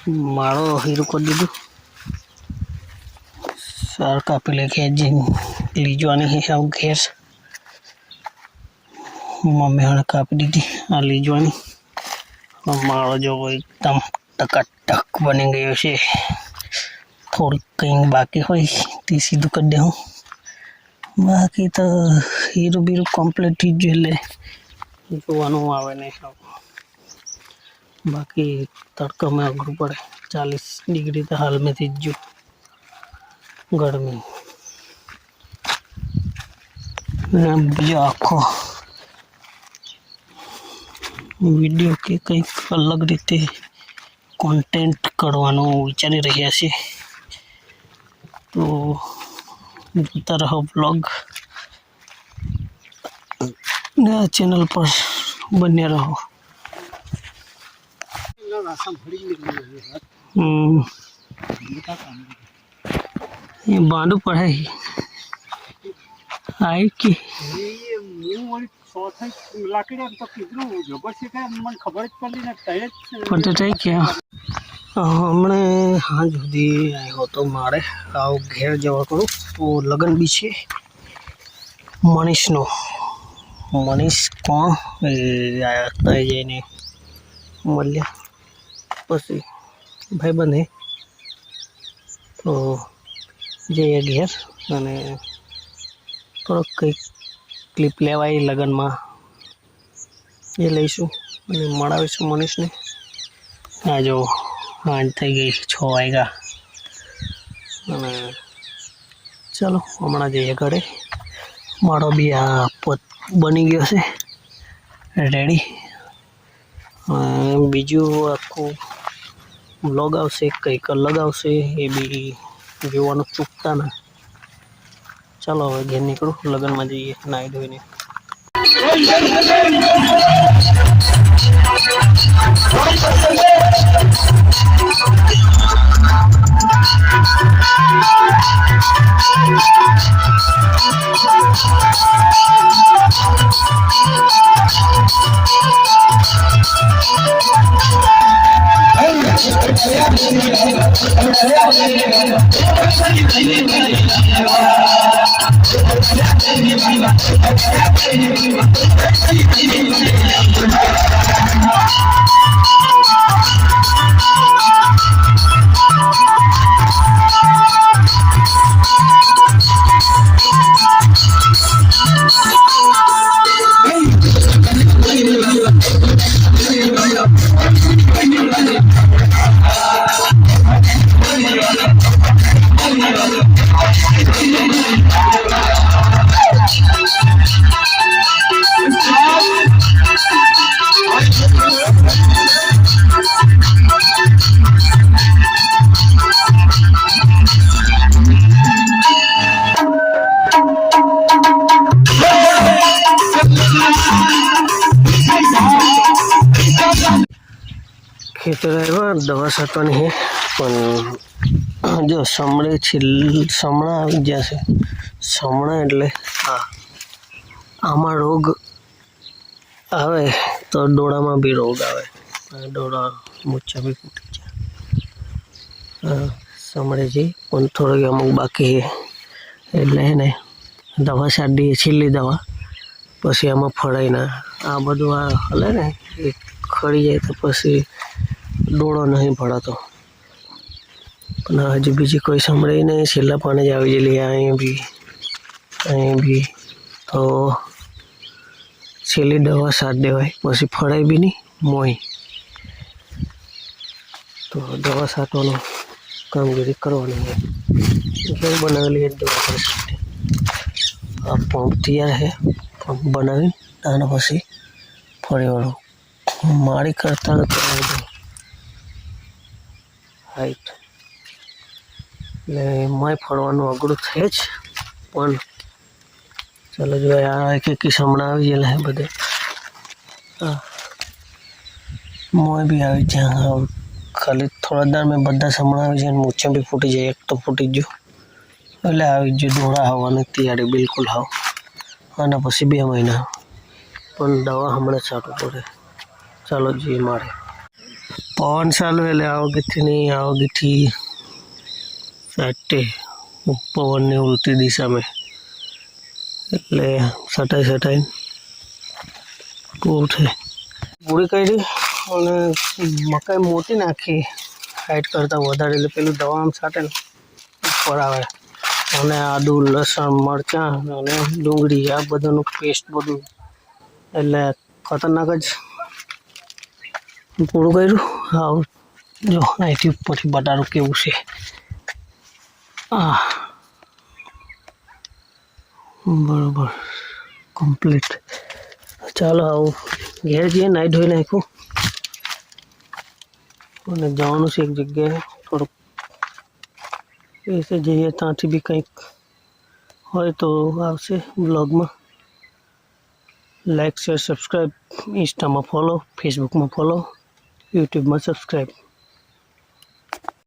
मारो हीरो कर दीदू सार कापी लेके लीजवानी है सब घेर मम्मी हाँ कापी दीदी आ लीजवानी मारो जो एकदम टकाटक बनी गयो छे। थोड़ी कहीं बाकी हो सीधू कर दे बाकी तो हीरो बीरो कम्प्लीट थी जो जोवानुं आवे नहीं सब बाकी तड़का में अघरू पड़े 40 डिग्री तो हाल में थी जो गर्मी बीजो आखो वीडियो के कई अलग रीते कॉन्टेंट करवानो विचारी रह्या छे तो जोता रहो ब्लॉग चैनल पर बने रहो। ये बांधू पड़े आई की क्या हमने हाँ जुदी आई हो तो मारे आओ घेर जवा करूँ तो लगन भी छे मनीष नो मनीष कोण आया जाने मल्या पसी भाई बंधे तो जय घेर अने थोड़ा कई क्लिप लेवाई लगन में ये लईशू मळावीशू मनीष ने आ जो हांज थई गई 6 वाग्या चलो हमणा जईए घरे मारो भी आ पोत बनी गयो छे रेडी बीजू आखू ब्लॉग आवशे कंईक अलग आवशे ए बी जोवानुं चूकता ना। चलो हवे घेर निकळू लगन में जईए नाई धोईने खेतर आव्या दवा छांटवानी है पण जो समड़े समणा आई गया छे समणा एटले आमां रोग आवे तो डोळा में भी रोग आवे डोळा मूछा भी फूटी जाए समड़े जी पण थोड़ी अमुक बाकी है एटले है ने दवा छांटी छीली दवा पछी आमां फळाई ना आ बधुं आ हले ने खड़ी जाए तो पछी डोळो नहीं पड़ातो पण हजी बीजी कोई संभळाई नहीं छेल्ला पाने ज आवी गेली अहीं भी तो छेल्ली दवा छाट देवाय पछी फळाय भी नहीं मोय तो दवा छाटवानो कामगीरी करवानी है घर बनावेली है दवा पर छाटे आ पंप तैयार है पंप बनावी आने पछी फळीवाळो मारी करता हाइट એટલે માય ફરવાનું અઘરું થાય જ પણ ચાલો જો આ એક સમણા આવી ગયેલા છે બધે મોય બી આવી જાય ખાલી થોડા દાર મેં બધા સમણા આવી જાય મૂછે બી ફૂટી જાય એક તો ફૂટી ગયો એટલે આવી જ ડોળા આવવાની તૈયારી બિલકુલ હાવ આના પછી 2 મહિના પણ દવા હમણાં છાંટવું પડે ચાલો જી મારે પવન ચાલુ એટલે આવો ગીઠી સાટે પવનની ઉલટી દિશામાં એટલે સટાઈ પૂરું થાય. પૂરી કરી અને મકાઈ મોટી નાખી હાઈટ કરતાં વધારે એટલે પેલું દવા આમ છાંટે ને ઉપર આવે અને આદુ લસણ મરચાં અને ડુંગળી આ બધાનું પેસ્ટ બધું એટલે ખતરનાક જ પૂરું કર્યું. આવું જો અહીંથી ઉપરથી બટારું કેવું છે. બરાબર કમ્પ્લીટ. ચાલો આવું ઘેર જઈએ નાહી ધોઈ નાખ્યું અને જવાનું છે એક જગ્યાએ થોડુંક એ જઈએ ત્યાંથી બી કંઈક હોય તો આવશે બ્લોગમાં. Like share subscribe. ઇન્સ્ટામાં ફોલો, ફેસબુકમાં ફોલો, યુટ્યુબમાં સબસ્ક્રાઈબ.